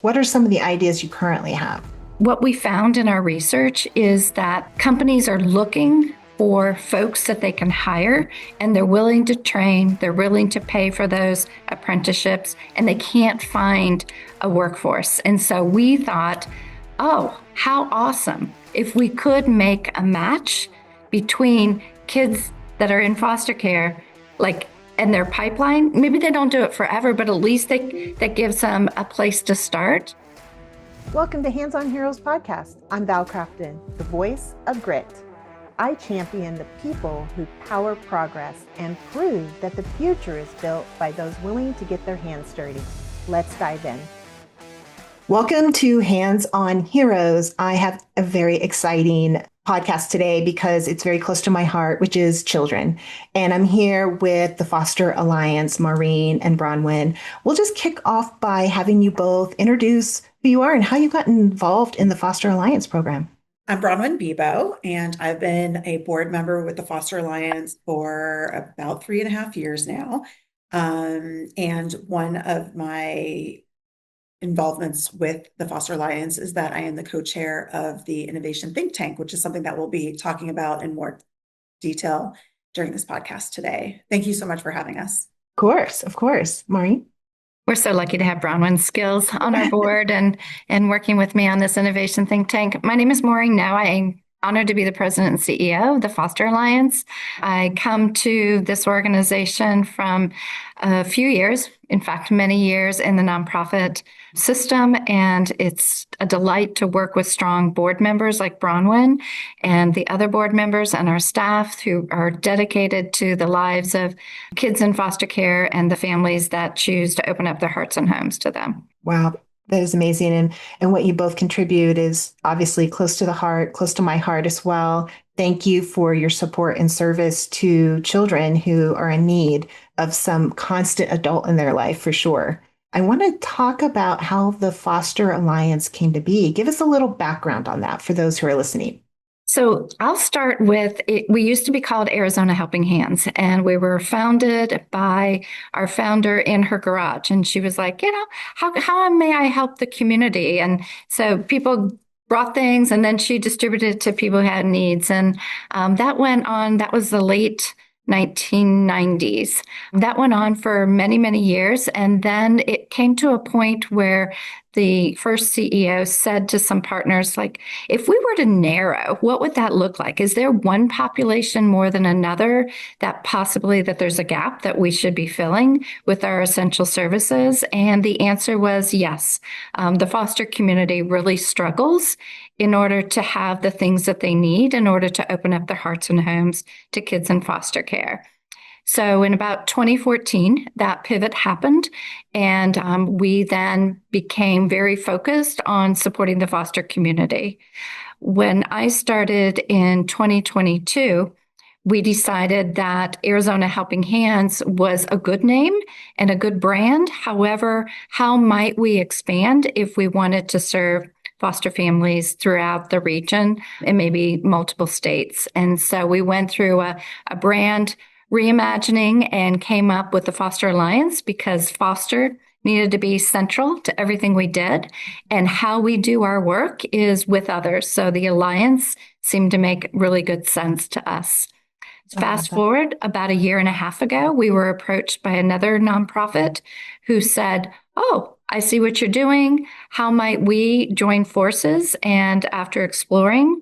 What are some of the ideas you currently have? What we found in our research is that companies are looking for folks that they can hire, and they're willing to train, they're willing to pay for those apprenticeships, and they can't find a workforce. And so we thought, oh, how awesome if we could make a match between kids that are in foster care, and their pipeline. Maybe they don't do it forever, but at least that gives them a place to start. Welcome to Hands On Heroes podcast. I'm Val Crafton, the voice of grit. I champion the people who power progress and prove that the future is built by those willing to get their hands dirty. Let's dive in. Welcome to Hands On Heroes. I have a very exciting podcast today because it's very close to my heart, which is children. And I'm here with the Foster Alliance, Maureen and Bronwyn. We'll just kick off by having you both introduce who you are and how you got involved in the Foster Alliance program. I'm Bronwyn Beabeau, and I've been a board member with the Foster Alliance for about 3.5 years now. And one of my involvements with the Foster Alliance is that I am the co-chair of the Innovation Think Tank, which is something that we'll be talking about in more detail during this podcast today. Thank you so much for having us. Of course. Maureen? We're so lucky to have Bronwyn Skills on our board and working with me on this Innovation Think Tank. My name is Maureen Noe. I'm honored to be the president and CEO of the Foster Alliance. I come to this organization from a few years, in fact, many years in the nonprofit system. And it's a delight to work with strong board members like Bronwyn and the other board members and our staff who are dedicated to the lives of kids in foster care and the families that choose to open up their hearts and homes to them. Wow. That is amazing. And what you both contribute is obviously close to the heart, close to my heart as well. Thank you for your support and service to children who are in need of some constant adult in their life, for sure. I want to talk about how the Foster Alliance came to be. Give us a little background on that for those who are listening. So I'll start with it. We used to be called Arizona Helping Hands, and we were founded by our founder in her garage. And she was like, how may I help the community? And so people brought things, and then she distributed it to people who had needs. And that went on. That was the late 1990s. That went on for many, many years. And then it came to a point where the first CEO said to some partners, like, if we were to narrow, what would that look like? Is there one population more than another that possibly that there's a gap that we should be filling with our essential services? And the answer was yes. The foster community really struggles in order to have the things that they need in order to open up their hearts and homes to kids in foster care. So in about 2014, that pivot happened, and we then became very focused on supporting the foster community. When I started in 2022, we decided that Arizona Helping Hands was a good name and a good brand. However, how might we expand if we wanted to serve foster families throughout the region and maybe multiple states? And so we went through a brand reimagining and came up with the Foster Alliance because foster needed to be central to everything we did. And how we do our work is with others. So the Alliance seemed to make really good sense to us. Fast forward about 1.5 years ago, we were approached by another nonprofit who said, oh, I see what you're doing. How might we join forces? And after exploring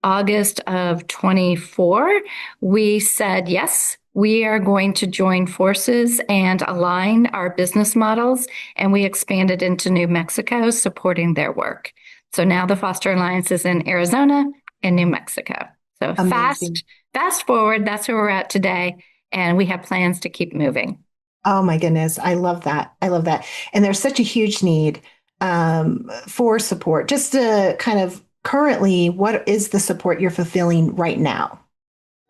August of 24, we said, yes, we are going to join forces and align our business models. And we expanded into New Mexico, supporting their work. So now the Foster Alliance is in Arizona and New Mexico. So fast forward, that's where we're at today. And we have plans to keep moving. Oh my goodness. I love that. And there's such a huge need for support. Just to kind of currently, what is the support you're fulfilling right now?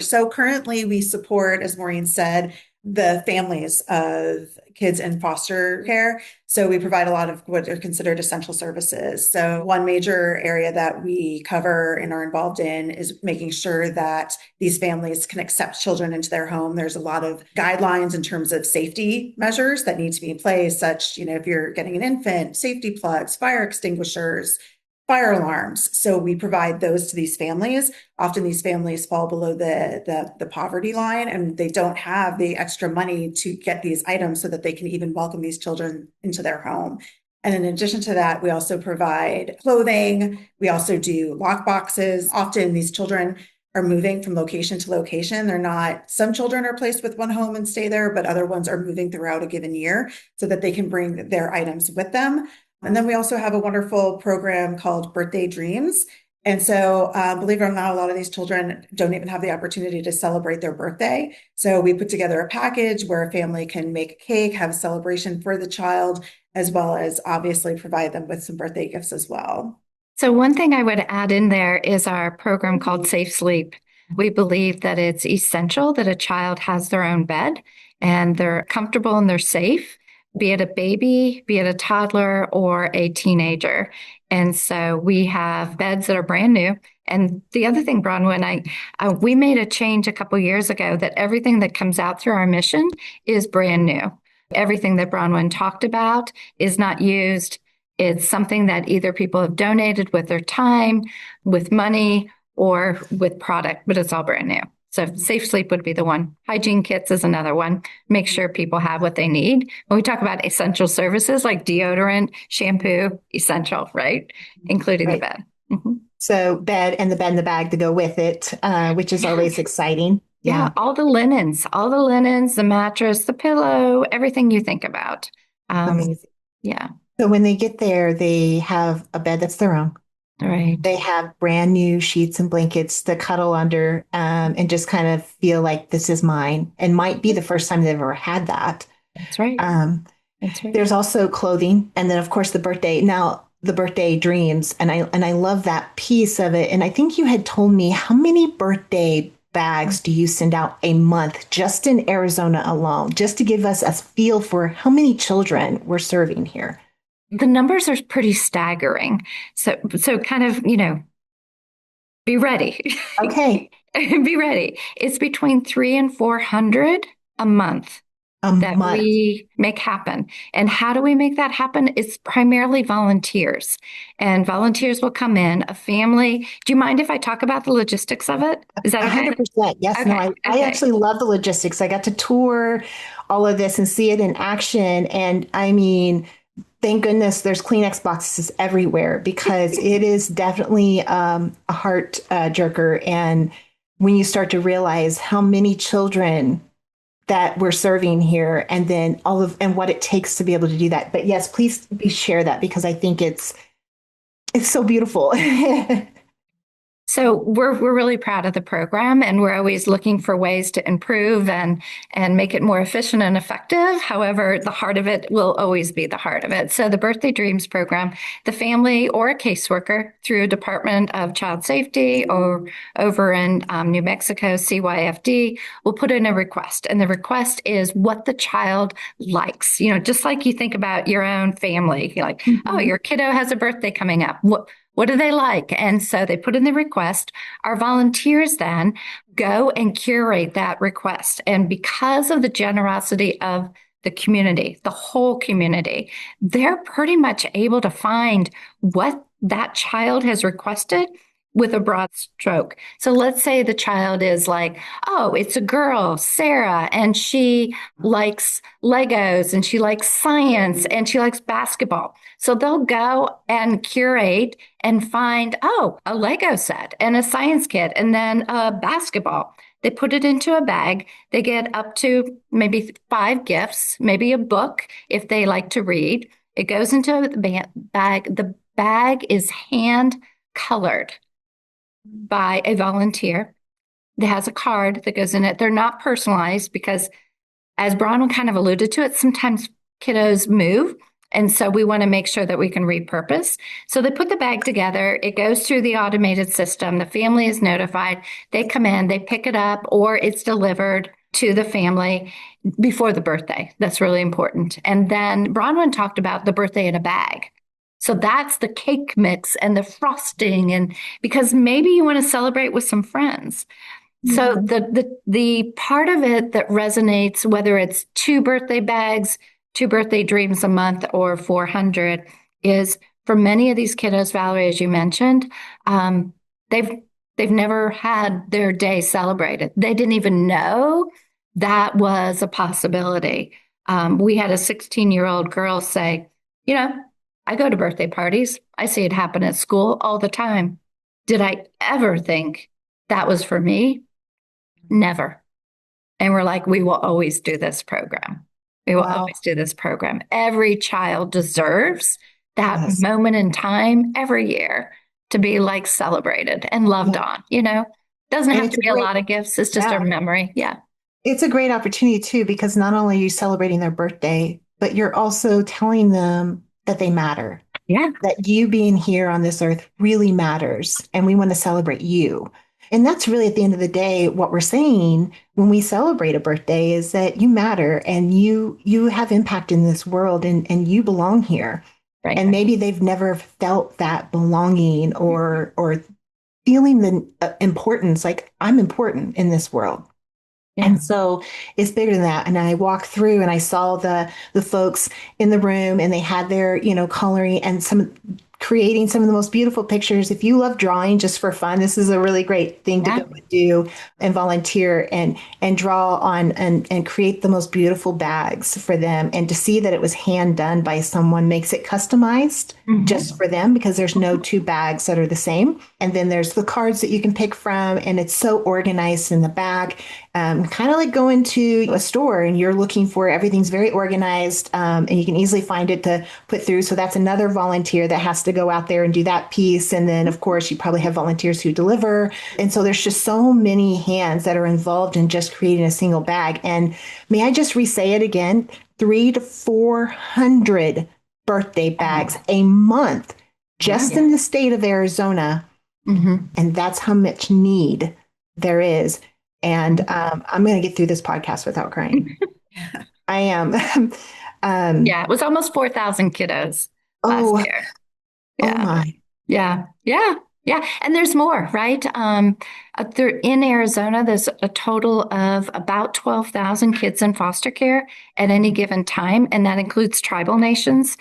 So currently we support, as Maureen said, the families of kids in foster care. So we provide a lot of what are considered essential services. So one major area that we cover and are involved in is making sure that these families can accept children into their home. There's a lot of guidelines in terms of safety measures that need to be in place, such, if you're getting an infant, safety plugs, fire extinguishers, fire alarms. So we provide those to these families. Often these families fall below the poverty line, and they don't have the extra money to get these items so that they can even welcome these children into their home. And in addition to that, we also provide clothing. We also do lock boxes. Often these children are moving from location to location. Some children are placed with one home and stay there, but other ones are moving throughout a given year so that they can bring their items with them. And then we also have a wonderful program called Birthday Dreams. And so, believe it or not, a lot of these children don't even have the opportunity to celebrate their birthday. So we put together a package where a family can make a cake, have a celebration for the child, as well as obviously provide them with some birthday gifts as well. So one thing I would add in there is our program called Safe Sleep. We believe that it's essential that a child has their own bed and they're comfortable and they're safe, be it a baby, be it a toddler or a teenager. And so we have beds that are brand new. And the other thing, Bronwyn, we made a change a couple years ago that everything that comes out through our mission is brand new. Everything that Bronwyn talked about is not used. It's something that either people have donated with their time, with money, or with product, but it's all brand new. So Safe Sleep would be the one. Hygiene kits is another one. Make sure people have what they need. When we talk about essential services like deodorant, shampoo, essential, right? Including the bed. Mm-hmm. So bed and the bag to go with it, which is always exciting. Yeah, all the linens, the mattress, the pillow, everything you think about. Amazing. Yeah. So when they get there, they have a bed that's their own. Right. They have brand new sheets and blankets to cuddle under and just kind of feel like this is mine, and might be the first time they've ever had that. That's right. That's right. There's also clothing, and then of course the birthday dreams, and I love that piece of it. And I think you had told me, how many birthday bags do you send out a month just in Arizona alone, just to give us a feel for how many children we're serving here? The numbers are pretty staggering. So kind of, be ready. Okay. Be ready. It's between 300 and 400 a month we make happen. And how do we make that happen? It's primarily volunteers. And volunteers will come in, a family. Do you mind if I talk about the logistics of it? Is that okay? 100%. Yes. Okay. No, I actually love the logistics. I got to tour all of this and see it in action. And I mean, thank goodness there's Kleenex boxes everywhere, because it is definitely a heart jerker. And when you start to realize how many children that we're serving here, and then and what it takes to be able to do that. But yes, please share that, because I think it's so beautiful. So we're really proud of the program, and we're always looking for ways to improve and make it more efficient and effective. However, the heart of it will always be the heart of it. So the Birthday Dreams program, the family or a caseworker through a Department of Child Safety or over in New Mexico, CYFD, will put in a request. And the request is what the child likes. Just like you think about your own family, you're like, oh, your kiddo has a birthday coming up. What do they like? And so they put in the request. Our volunteers then go and curate that request. And because of the generosity of the community, the whole community, they're pretty much able to find what that child has requested with a broad stroke. So let's say the child is like, oh, it's a girl, Sarah, and she likes Legos and she likes science and she likes basketball. So they'll go and curate and find, oh, a Lego set and a science kit and then a basketball. They put it into a bag. They get up to maybe 5 gifts, maybe a book if they like to read. It goes into the bag. The bag is hand colored by a volunteer that has a card that goes in it. They're not personalized because, as Bronwyn kind of alluded to it, sometimes kiddos move. And so we want to make sure that we can repurpose. So they put the bag together. It goes through the automated system. The family is notified. They come in, they pick it up, or it's delivered to the family. before the birthday. That's really important. And then Bronwyn talked about the birthday in a bag. So that's the cake mix and the frosting, and because maybe you want to celebrate with some friends. So the part of it that resonates, whether it's 2 birthday bags, 2 birthday dreams a month, or 400, is for many of these kiddos, Valerie, as you mentioned, they've they've never had their day celebrated. They didn't even know that was a possibility. We had a 16-year-old girl say, you know, I go to birthday parties. I see it happen at school all the time. Did I ever think that was for me? Never. And we're like, we will always do this program. We will Wow. always do this program. Every child deserves that Yes. moment in time every year to be like celebrated and loved Yeah. on, you know? Doesn't And have it's to a be a great, lot of gifts. It's just a yeah, memory. Yeah. it's a great opportunity too, because not only are you celebrating their birthday, but you're also telling them that they matter, Yeah. that you being here on this earth really matters, and we want to celebrate you. And that's really at the end of the day what we're saying when we celebrate a birthday is that you matter and you have impact in this world, and you belong here. Right. And maybe they've never felt that belonging or feeling the importance, like I'm important in this world. Yeah. And so it's bigger than that. And I walked through and I saw the folks in the room, and they had their, coloring and some creating some of the most beautiful pictures. If you love drawing just for fun, this is a really great thing to Yeah. go and do and volunteer and draw on and create the most beautiful bags for them. And to see that it was hand done by someone makes it customized just for them, because there's no two bags that are the same. And then there's the cards that you can pick from, and it's so organized in the back. Kind of like going to a store and you're looking for everything's very organized, and you can easily find it to put through. So that's another volunteer that has to go out there and do that piece. And then, of course, you probably have volunteers who deliver. And so there's just so many hands that are involved in just creating a single bag. And may I just re-say it again? 300 to 400 birthday bags a month just in the state of Arizona. And that's how much need there is. And I'm going to get through this podcast without crying. I am. Yeah. It was almost 4,000 kiddos last Oh, year. oh Yeah. my. Yeah. Yeah. Yeah. And there's more, right? There, in Arizona, there's a total of about 12,000 kids in foster care at any given time. And that includes tribal nations,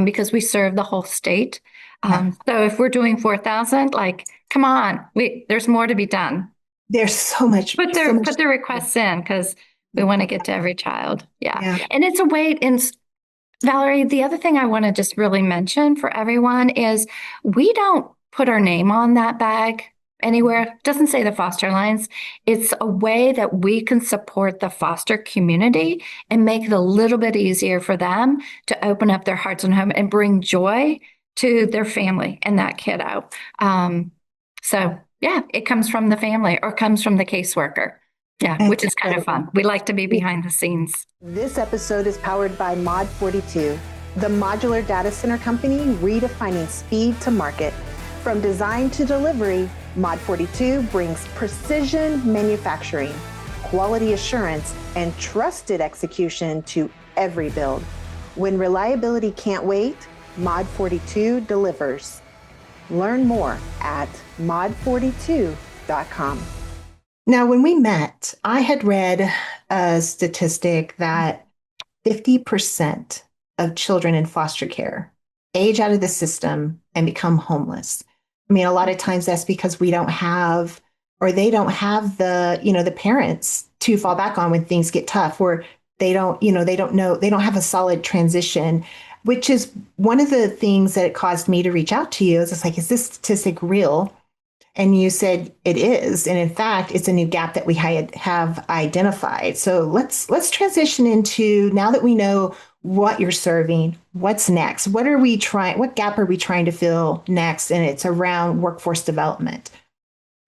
because we serve the whole state. So if we're doing 4,000, like, come on, there's more to be done. There's so much, so much. Put their requests in because we want to get to every child. Yeah. Yeah. And it's a way, and Valerie, the other thing I want to just really mention for everyone is we don't put our name on that bag anywhere. It doesn't say the Foster Alliance. It's a way that we can support the foster community and make it a little bit easier for them to open up their hearts and home and bring joy to their family and that kiddo. So yeah, it comes from the family or comes from the caseworker. Yeah, which is kind of fun. We like to be behind the scenes. This episode is powered by Mod 42, the modular data center company redefining speed to market. From design to delivery, Mod 42 brings precision manufacturing, quality assurance, and trusted execution to every build. When reliability can't wait, Mod 42 delivers. Learn more at mod42.com. Now, when we met, I had read a statistic that 50% of children in foster care age out of the system and become homeless. I mean, a lot of times that's because we don't have, or they don't have the parents to fall back on when things get tough, or they don't know, they don't have a solid transition, which is one of the things that it caused me to reach out to you. It's like, is this statistic real? And you said it is. And in fact, it's a new gap that we have identified. So let's transition into, now that we know what you're serving, what's next? What gap are we trying to fill next? And it's around workforce development.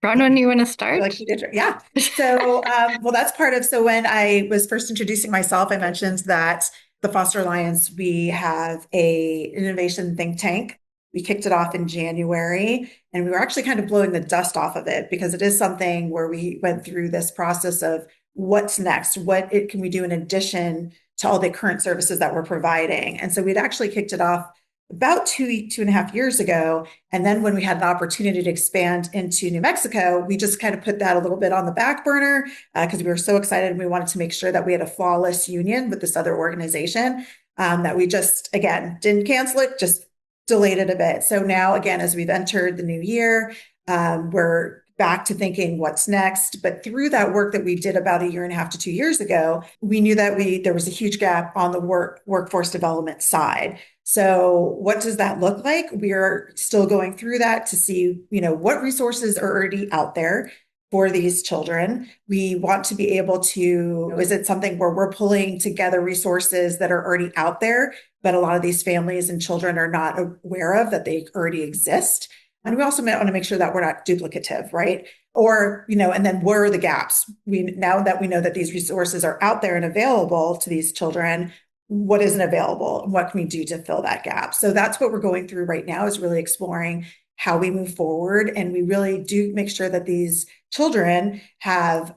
Bronwyn, you want to start? Like you did, yeah. So, well, that's part of, so when I was first introducing myself, I mentioned that the Foster Alliance, we have an innovation think tank. We kicked it off in January, and we were actually kind of blowing the dust off of it because it is something where we went through this process of what's next? Can we do in addition to all the current services that we're providing? And so we'd actually kicked it off about 2.5 years ago. And then when we had an opportunity to expand into New Mexico, we just kind of put that a little bit on the back burner because we were so excited and we wanted to make sure that we had a flawless union with this other organization, that we just, again, didn't cancel it, just delayed it a bit. So now, again, as we've entered the new year, we're back to thinking what's next. But through that work that we did about 1.5 to 2 years ago, we knew that there was a huge gap on the workforce development side. So what does that look like? We are still going through that to see, what resources are already out there for these children. We want to be able to, is it something where we're pulling together resources that are already out there, but a lot of these families and children are not aware of that they already exist? And we also want to make sure that we're not duplicative, right? Or, and then where are the gaps? Now that we know that these resources are out there and available to these children, what isn't available? And what can we do to fill that gap? So that's what we're going through right now, is really exploring how we move forward. And we really do make sure that these children have,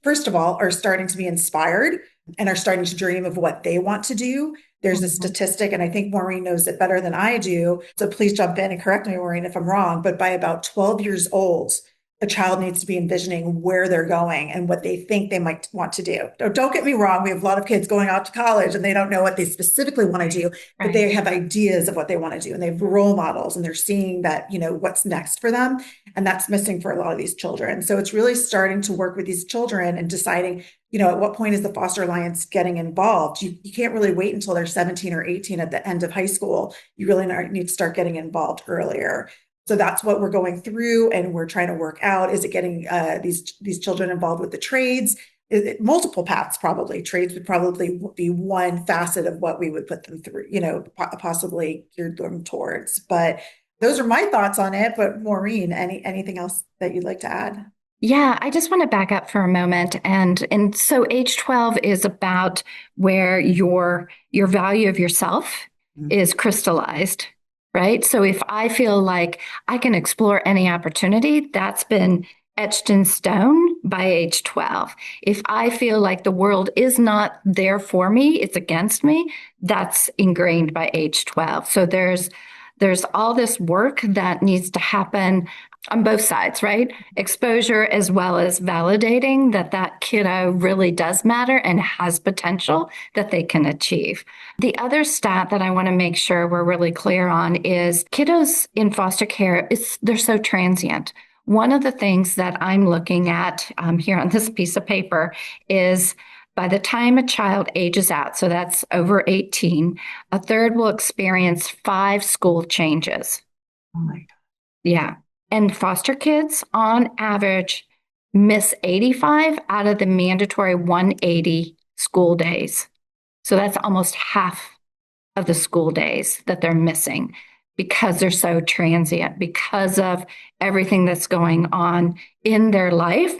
first of all, are starting to be inspired and are starting to dream of what they want to do. There's a statistic, and I think Maureen knows it better than I do, so please jump in and correct me, Maureen, if I'm wrong, but by about 12 years old, a child needs to be envisioning where they're going and what they think they might want to do. Don't get me wrong, we have a lot of kids going out to college and they don't know what they specifically want to do, but they have ideas of what they want to do, and they have role models, and they're seeing that, what's next for them. And that's missing for a lot of these children. So it's really starting to work with these children and deciding, at what point is the Foster Alliance getting involved? You can't really wait until they're 17 or 18 at the end of high school. You really need to start getting involved earlier. So that's what we're going through, and we're trying to work out. Is it getting these children involved with the trades? Multiple paths, probably. Trades would probably be one facet of what we would put them through, possibly geared them towards. But those are my thoughts on it. But Maureen, anything else that you'd like to add? Yeah, I just want to back up for a moment. And so age 12 is about where your value of yourself is crystallized, right? So if I feel like I can explore any opportunity, that's been etched in stone by age 12. If I feel like the world is not there for me, it's against me, that's ingrained by age 12. So there's all this work that needs to happen on both sides, right? Exposure as well as validating that kiddo really does matter and has potential that they can achieve. The other stat that I want to make sure we're really clear on is kiddos in foster care, they're so transient. One of the things that I'm looking at here on this piece of paper is by the time a child ages out, so that's over 18, a third will experience 5 school changes. Oh my God. Yeah. And foster kids, on average, miss 85 out of the mandatory 180 school days. So that's almost half of the school days that they're missing because they're so transient, because of everything that's going on in their life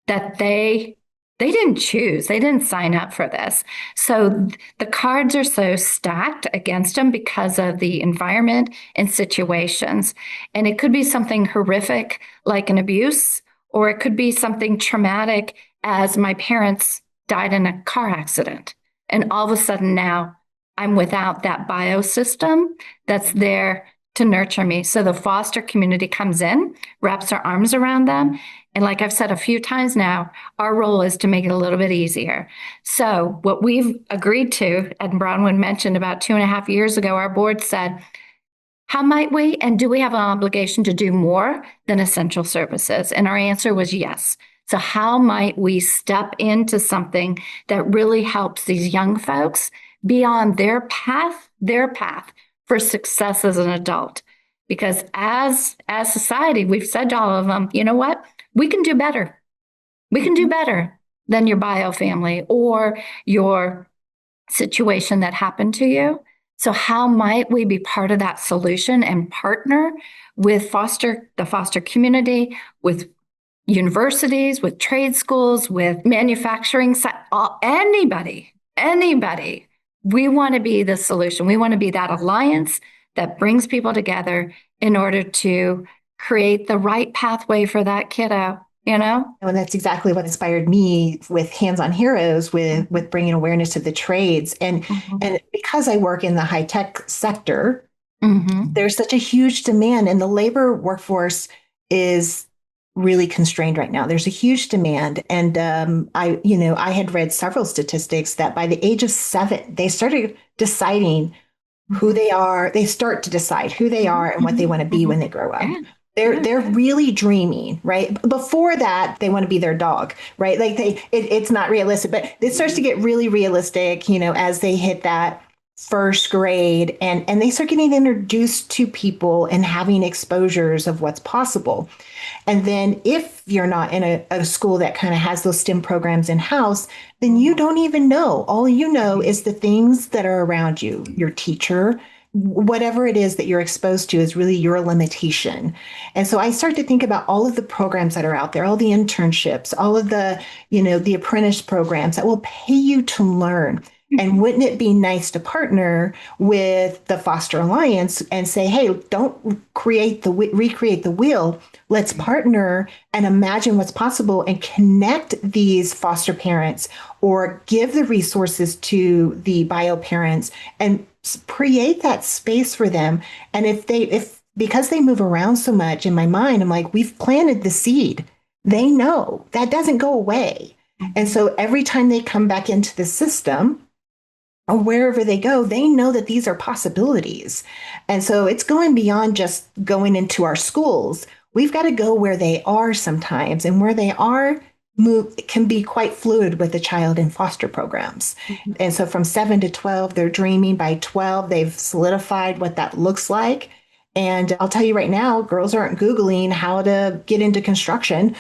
that they didn't choose. They didn't sign up for this. So the cards are so stacked against them because of the environment and situations. And it could be something horrific like an abuse, or it could be something traumatic as my parents died in a car accident. And all of a sudden now I'm without that biosystem that's there to nurture me. So the foster community comes in, wraps their arms around them. And like I've said a few times now, our role is to make it a little bit easier. So what we've agreed to, and Bronwyn mentioned about 2.5 years ago, our board said, how might we, and do we have an obligation to do more than essential services? And our answer was yes. So how might we step into something that really helps these young folks be on their path for success as an adult? Because as society, we've said to all of them, you know what? We can do better. We can do better than your bio family or your situation that happened to you. So how might we be part of that solution and partner with the foster community, with universities, with trade schools, with manufacturing, anybody. We want to be the solution. We want to be that alliance that brings people together in order to create the right pathway for that kiddo you know? And that's exactly what inspired me with Hands on Heroes, with bringing awareness to the trades. Mm-hmm. And because I work in the high tech sector, Mm-hmm. there's such a huge demand, and the labor workforce is really constrained right now. There's a huge demand, and I had read several statistics that by the age of 7, they started deciding who Mm-hmm. they are. They start to decide who they are and what they Mm-hmm. want to be Mm-hmm. when they grow up. Yeah. They're Yeah. they're really dreaming, right? Before that, they want to be their dog, right? Like it's not realistic, but it starts to get really realistic, as they hit that first grade, and they start getting introduced to people and having exposures of what's possible. And then if you're not in a school that kind of has those STEM programs in house, then you don't even know. All you know is the things that are around you, your teacher, whatever it is that you're exposed to is really your limitation. And so I start to think about all of the programs that are out there, all the internships, all of the apprentice programs that will pay you to learn. And wouldn't it be nice to partner with the Foster Alliance and say, hey, don't recreate the wheel. Let's partner and imagine what's possible and connect these foster parents or give the resources to the bio parents and create that space for them. And if because they move around so much in my mind, I'm like, we've planted the seed. They know that doesn't go away. And Mm-hmm. so every time they come back into the system, or wherever they go, they know that these are possibilities. And so it's going beyond just going into our schools. We've got to go where they are sometimes, and where they are move can be quite fluid with the child in foster programs. Mm-hmm. And so from 7 to 12, they're dreaming. By 12, they've solidified what that looks like. And I'll tell you right now, girls aren't Googling how to get into construction.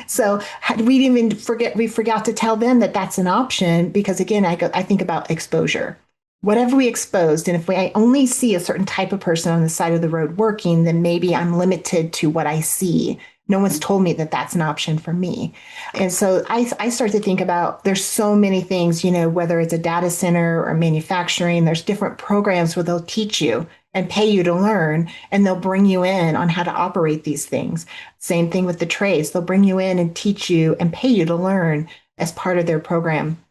So we forgot to tell them that that's an option because again, I think about exposure. Whatever we exposed, and if I only see a certain type of person on the side of the road working, then maybe I'm limited to what I see. No one's told me that that's an option for me. And so I start to think about there's so many things, whether it's a data center or manufacturing, there's different programs where they'll teach you and pay you to learn, and they'll bring you in on how to operate these things. Same thing with the trades. They'll bring you in and teach you and pay you to learn as part of their program.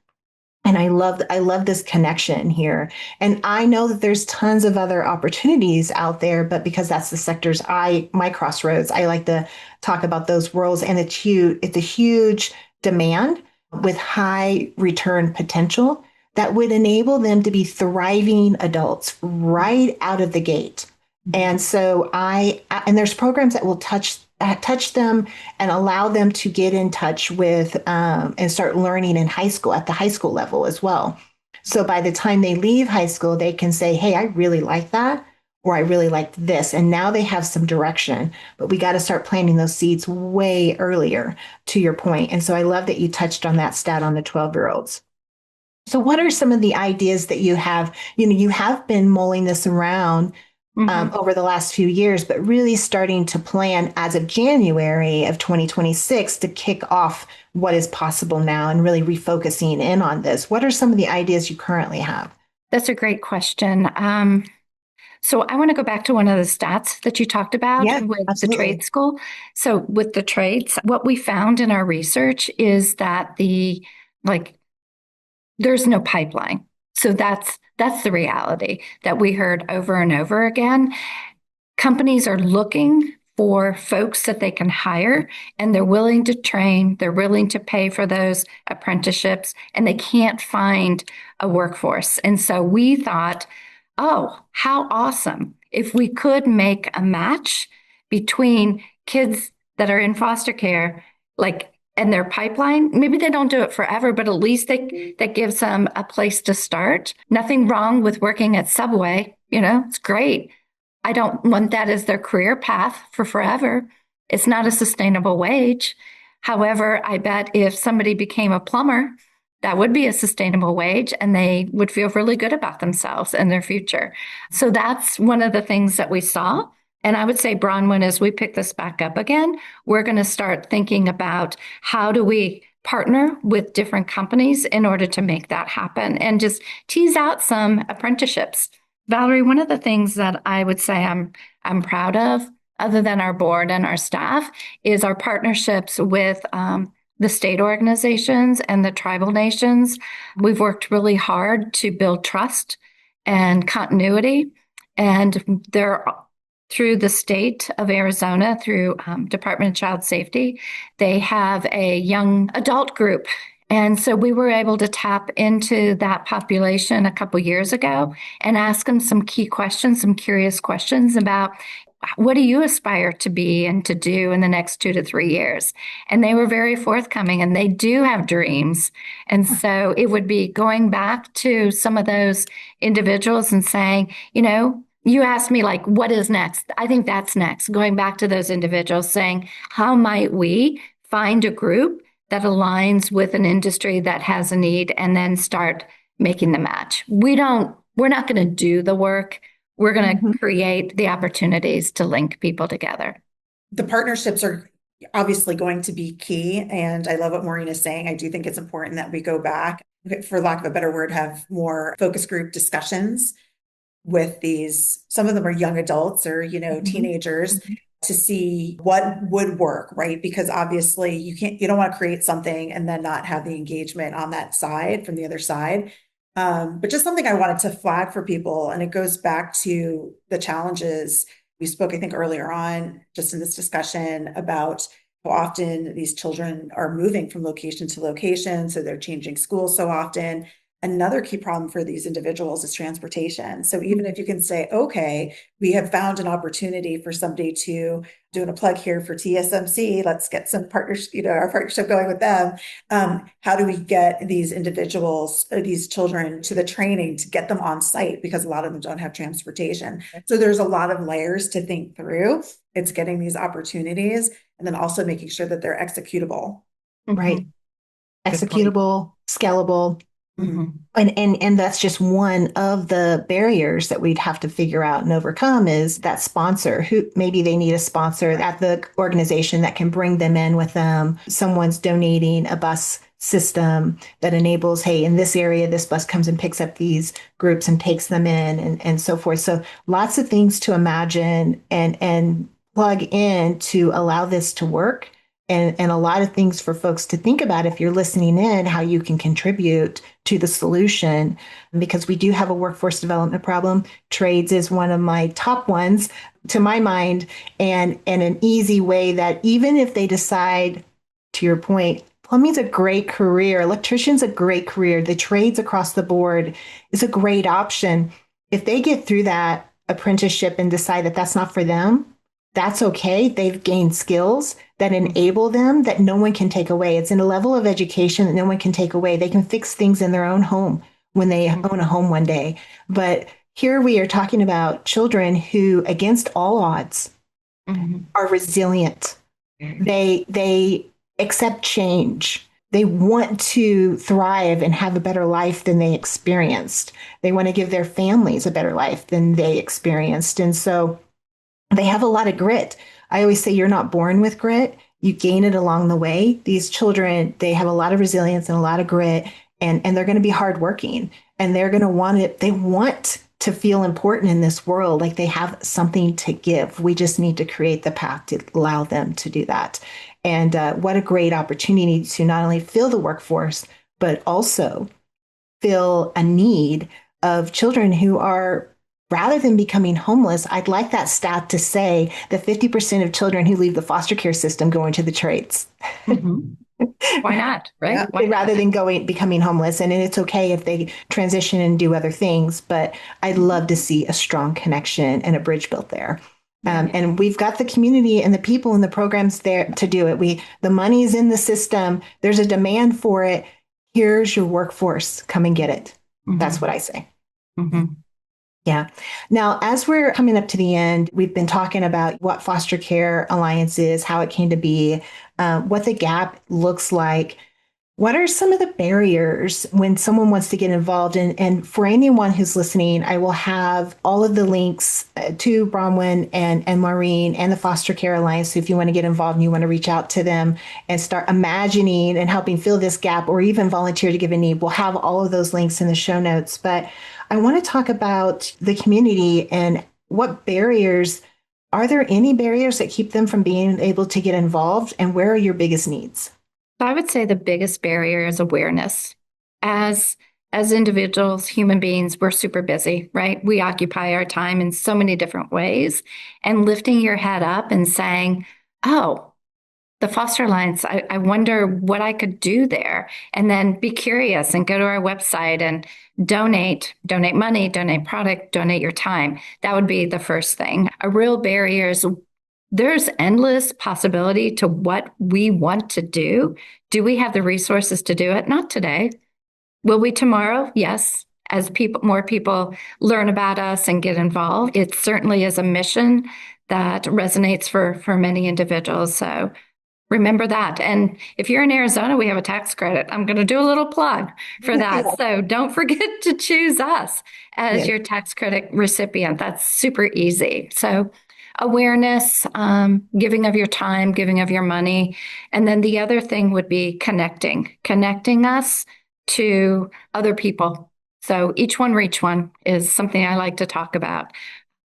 And I love this connection here. And I know that there's tons of other opportunities out there, but because that's the sectors my crossroads, I like to talk about those worlds. And it's a huge demand with high return potential that would enable them to be thriving adults right out of the gate. And so and there's programs that will touch them and allow them to get in touch with and start learning in high school at the high school level as well. So by the time they leave high school, they can say, hey, I really like that, or I really like this. And now they have some direction, but we got to start planting those seeds way earlier, to your point. And so I love that you touched on that stat on the 12-year-olds. So what are some of the ideas that you have? You have been mulling this around Mm-hmm. over the last few years, but really starting to plan as of January of 2026 to kick off what is possible now and really refocusing in on this. What are some of the ideas you currently have? That's a great question. So I want to go back to one of the stats that you talked about Yeah, with the trade absolutely. school. So with the trades, what we found in our research is that like there's no pipeline. So that's the reality that we heard over and over again. Companies are looking for folks that they can hire and they're willing to train, they're willing to pay for those apprenticeships, and they can't find a workforce. And so we thought, oh, how awesome if we could make a match between kids that are in foster care, like, and their pipeline. Maybe they don't do it forever, but at least that gives them a place to start. Nothing wrong with working at Subway, it's great. I don't want that as their career path for forever. It's not a sustainable wage. However, I bet if somebody became a plumber, that would be a sustainable wage and they would feel really good about themselves and their future. So that's one of the things that we saw. And I would say, Bronwyn, as we pick this back up again, we're going to start thinking about how do we partner with different companies in order to make that happen and just tease out some apprenticeships. Valerie, one of the things that I would say I'm proud of other than our board and our staff, is our partnerships with the state organizations and the tribal nations. We've worked really hard to build trust and continuity. And there, through the state of Arizona, through Department of Child Safety, they have a young adult group. And so we were able to tap into that population a couple years ago and ask them some key questions, some curious questions about what do you aspire to be and to do in the next 2 to 3 years? And they were very forthcoming, and they do have dreams. And so it would be going back to some of those individuals and saying, you asked me, like, what is next? I think that's next. Going back to those individuals saying, how might we find a group that aligns with an industry that has a need, and then start making the match? We're not going to do the work. We're going to create the opportunities to link people together. The partnerships are obviously going to be key. And I love what Maureen is saying. I do think it's important that we go back, for lack of a better word, have more focus group discussions with these. Some of them are young adults or, teenagers, to see what would work, right? Because obviously you don't want to create something and then not have the engagement on that side from the other side. But just something I wanted to flag for people, and it goes back to the challenges. We spoke, I think, earlier on, just in this discussion, about how often these children are moving from location to location. So they're changing schools so often. Another key problem for these individuals is transportation. So even if you can say, okay, we have found an opportunity for somebody to, doing a plug here for TSMC, let's get some partners, our partnership going with them. How do we get these individuals, or these children, to the training to get them on site? Because a lot of them don't have transportation. So there's a lot of layers to think through. It's getting these opportunities and then also making sure that they're executable. Right. Executable, scalable. Mm-hmm. And that's just one of the barriers that we'd have to figure out and overcome, is that sponsor. Who maybe they need a sponsor at the organization that can bring them in with them. Someone's donating a bus system that enables, hey, in this area, this bus comes and picks up these groups and takes them in, and so forth. So lots of things to imagine and plug in to allow this to work. And a lot of things for folks to think about if you're listening in, how you can contribute to the solution, because we do have a workforce development problem. Trades is one of my top ones, to my mind, and an easy way that even if they decide, to your point, plumbing's a great career, electrician's a great career, the trades across the board is a great option. If they get through that apprenticeship and decide that that's not for them, that's okay. They've gained skills that enable them that no one can take away. It's in a level of education that no one can take away. They can fix things in their own home when they own a home one day. But here we are talking about children who, against all odds, are resilient. They accept change. They want to thrive and have a better life than they experienced. They want to give their families a better life than they experienced. And so they have a lot of grit. I always say you're not born with grit. You gain it along the way. These children, they have a lot of resilience and a lot of grit, and they're going to be hardworking, and they're going to want it. They want to feel important in this world, like they have something to give. We just need to create the path to allow them to do that. And what a great opportunity to not only fill the workforce, but also fill a need of children who are, rather than becoming homeless. I'd like that stat to say that 50% of children who leave the foster care system go into the trades. Why not, right? Yeah. Why Rather not? than becoming homeless. And it's okay if they transition and do other things, but I'd love to see a strong connection and a bridge built there. And we've got the community and the people and the programs there to do it. The money's in the system. There's a demand for it. Here's your workforce. Come and get it. That's what I say. Yeah. Now, as we're coming up to the end, we've been talking about what Foster Care Alliance is, how it came to be, what the gap looks like. What are some of the barriers when someone wants to get involved? And for anyone who's listening, I will have all of the links to Bronwyn and Maureen and the Foster Care Alliance. So if you want to get involved and you want to reach out to them and start imagining and helping fill this gap, or even volunteer to give a need, we'll have all of those links in the show notes. But I want to talk about the community and what barriers Are there any barriers that keep them from being able to get involved? And where are your biggest needs? I would say the biggest barrier is awareness. As as individuals, human beings, we're super busy, right? We occupy our time in so many different ways. And lifting your head up and saying, oh, the Foster Alliance, I wonder what I could do there. And then be curious and go to our website and donate money, donate product, donate your time. That would be the first thing. A real barrier is there's endless possibility to what we want to do. Do we have the resources to do it? Not today. Will we tomorrow? Yes. As more people learn about us and get involved, it certainly is a mission that resonates for many individuals. So remember that. And if you're in Arizona, we have a tax credit. I'm going to do a little plug for that. So don't forget to choose us as Yes. your tax credit recipient. That's super easy. So awareness, giving of your time, giving of your money. And then the other thing would be connecting us to other people. So each one reach one is something I like to talk about.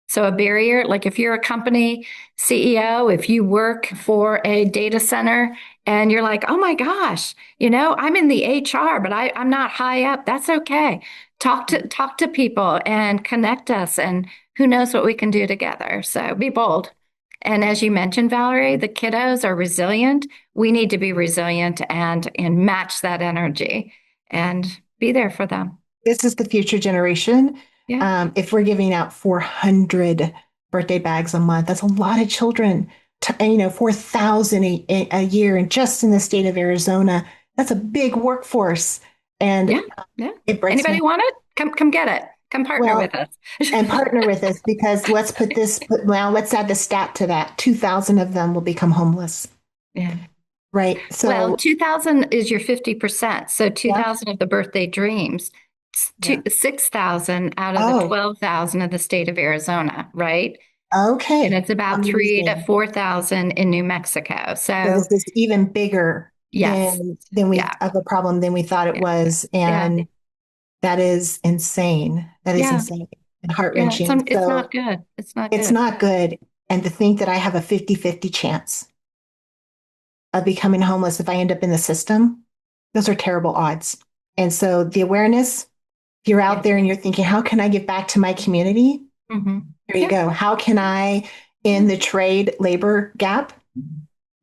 So a barrier, like if you're a company CEO, if you work for a data center and you're like, oh my gosh, I'm in the HR, but I'm not high up. That's okay. Talk to people and connect us, and who knows what we can do together. So be bold. And as you mentioned, Valerie, the kiddos are resilient. We need to be resilient and match that energy and be there for them. This is the future generation. Yeah. If we're giving out 400 birthday bags a month, that's a lot of children. 4,000 a year, and just in the state of Arizona, that's a big workforce. And Yeah. Yeah. it breaks Anybody me. want it? Come get it. Come partner Well, with us. and partner with us, because let's add the stat to that. 2,000 of them will become homeless, Yeah. right? Well, So 2,000 is your 50%. So yeah, 2,000 of the birthday dreams, Yeah. 6,000 out of the oh, 12,000 of the state of Arizona, right? And okay, it's about 3 to amazing. 4,000 in New Mexico. So So this is even bigger yes. than we Yeah. of a problem than we thought it Yeah. was, Yeah. and that is insane. That is Yeah. insane and Yeah. heart-wrenching. It's So not good. It's not it's good. not good. And to think that I have a 50-50 chance of becoming homeless if I end up in the system, those are terrible odds. And so the awareness, if you're Yeah. out there and you're thinking, how can I give back to my community? Mm-hmm. Here you Yeah. go. How can I in the trade labor gap?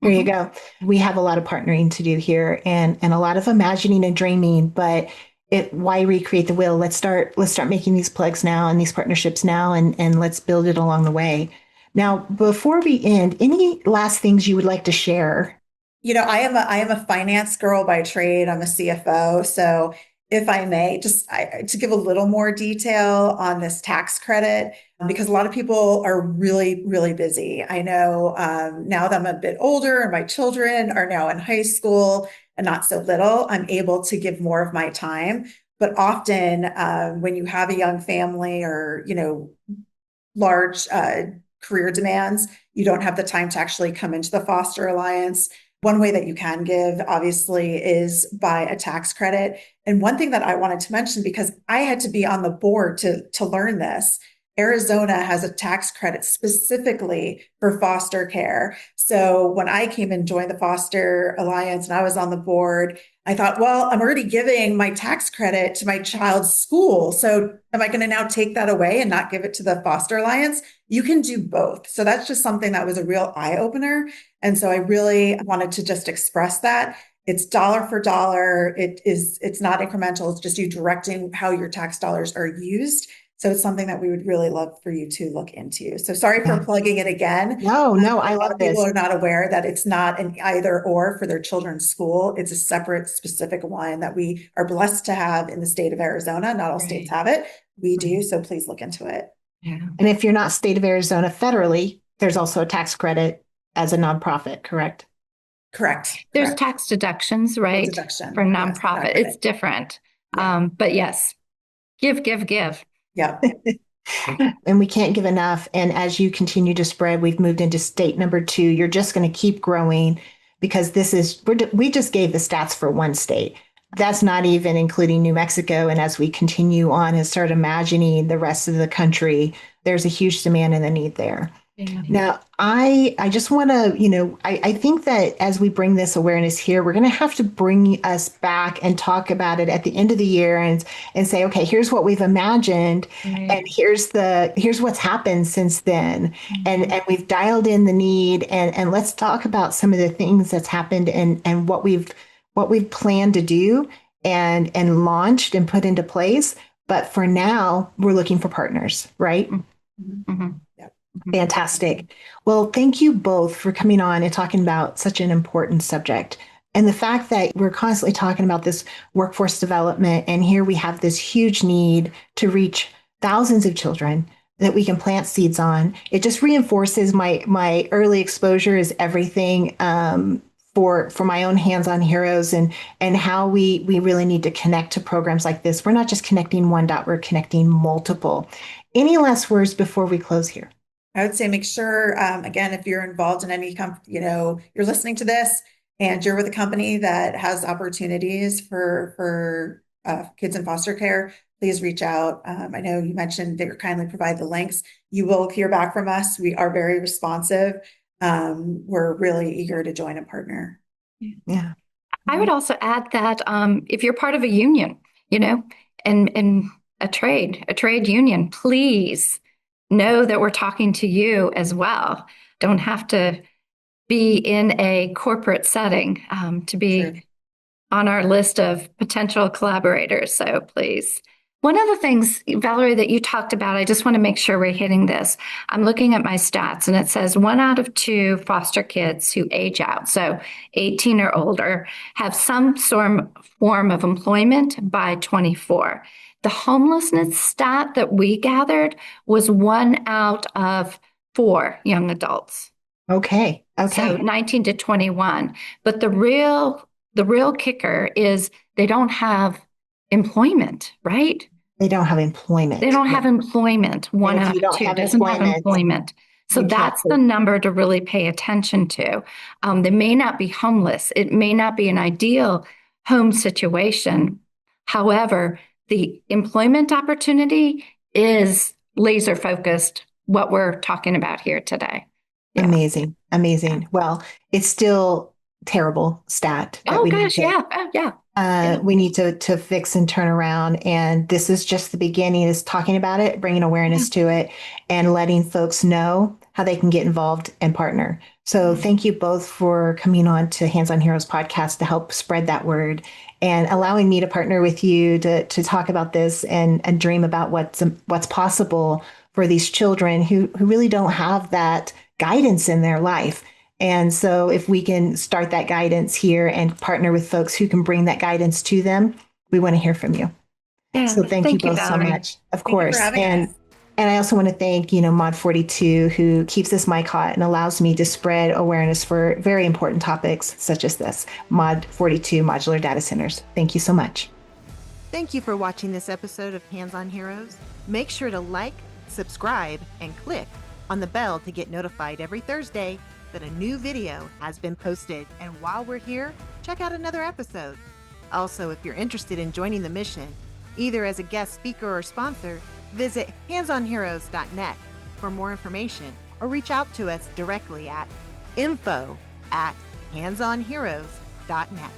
Here you Mm-hmm. go. We have a lot of partnering to do here, and a lot of imagining and dreaming, but why recreate the wheel? Let's start making these plugs now and these partnerships now, and let's build it along the way. Now, before we end, any last things you would like to share? I am a finance girl by trade. I'm a CFO. So if I may, to give a little more detail on this tax credit, because a lot of people are really, really busy. I know now that I'm a bit older and my children are now in high school and not so little, I'm able to give more of my time. But often when you have a young family or, large career demands, you don't have the time to actually come into the Foster Alliance. One way that you can give, obviously, is by a tax credit. And one thing that I wanted to mention, because I had to be on the board to learn this, Arizona has a tax credit specifically for foster care. So when I came and joined the Foster Alliance and I was on the board, I thought, well, I'm already giving my tax credit to my child's school. So am I going to now take that away and not give it to the Foster Alliance? You can do both. So that's just something that was a real eye opener. And so I really wanted to just express that. It's dollar for dollar. It's not incremental. It's just you directing how your tax dollars are used. So it's something that we would really love for you to look into. So sorry for Yeah. plugging it again. No, no, A I lot love of people this. are not aware that it's not an either or for their children's school. It's a separate, specific one that we are blessed to have in the state of Arizona. Not all states Right. have it. We do. Right. So please look into it. Yeah. And if you're not state of Arizona federally, there's also a tax credit as a nonprofit, correct? Correct. There's Correct. tax deductions, Full right? For deduction. Yes, nonprofit. exactly. It's different. Yeah. But yes, give, give, give. Yeah. And we can't give enough. And as you continue to spread, we've moved into state number 2. You're just going to keep growing, because we just gave the stats for one state. That's not even including New Mexico. And as we continue on and start imagining the rest of the country, there's a huge demand and a need there. Yeah. Now, I just want to, I think that as we bring this awareness here, we're going to have to bring us back and talk about it at the end of the year and say, okay, here's what we've imagined, Right. and here's what's happened since then, Mhm. and we've dialed in the need, and let's talk about some of the things that's happened and what we've planned to do and launched and put into place. But for now, we're looking for partners, right? Mhm. Mhm. Yep. Mhm. Fantastic. Well, thank you both for coming on and talking about such an important subject. And the fact that we're constantly talking about this workforce development, and here we have this huge need to reach thousands of children that we can plant seeds on. It just reinforces my early exposure is everything for my own hands-on heroes and how we really need to connect to programs like this. We're not just connecting one dot, we're connecting multiple. Any last words before we close here? I would say make sure, again, if you're involved in any you're listening to this and you're with a company that has opportunities for kids in foster care, please reach out. I know you mentioned that you kindly provide the links. You will hear back from us. We are very responsive. We're really eager to join a partner. Yeah. I would also add that if you're part of a union, you know, and a trade union, please know that we're talking to you as well. Don't have to be in a corporate setting to True. be on our list of potential collaborators. So please. One of the things, Valerie, that you talked about, I just want to make sure we're hitting this. I'm looking at my stats and it says 1 out of 2 foster kids who age out, so 18 or older, have some form of employment by 24. The homelessness stat that we gathered was 1 out of 4 young adults. Okay. So Okay. 19 to 21. But the real kicker is they don't have employment, right? They don't have They employment. don't Yeah. have employment. And One if out you of don't two have doesn't have employment, employment. So you can't that's the take. number to really pay attention to. They may not be homeless. It may not be an ideal home situation. However, the employment opportunity is laser focused, what we're talking about here today. Yeah. Amazing. Yeah. Amazing. Well, it's still terrible stat that Oh gosh, yeah. Oh, yeah. Yeah. we need to fix and turn around. And this is just the beginning, is talking about it, bringing Yeah. awareness to it, and letting folks know how they can get involved and partner. So Yeah. thank you both for coming on to Hands on Heroes podcast to help spread that word and allowing me to partner with you to talk about this and dream about what's possible for these children who really don't have that guidance in their life. And so, if we can start that guidance here and partner with folks who can bring that guidance to them, we want to hear from you. Yeah. So, thank you Thank you, both so Valerie. much. Of Thank you for course. having us. And I also want to thank, Mod 42, who keeps this mic hot and allows me to spread awareness for very important topics such as this. Mod 42 Modular Data Centers. Thank you so much. Thank you for watching this episode of Hands on Heroes. Make sure to like, subscribe, and click on the bell to get notified every Thursday that a new video has been posted. And while we're here, check out another episode. Also, if you're interested in joining the mission, either as a guest speaker or sponsor, visit handsonheroes.net for more information or reach out to us directly at info@handsonheroes.net.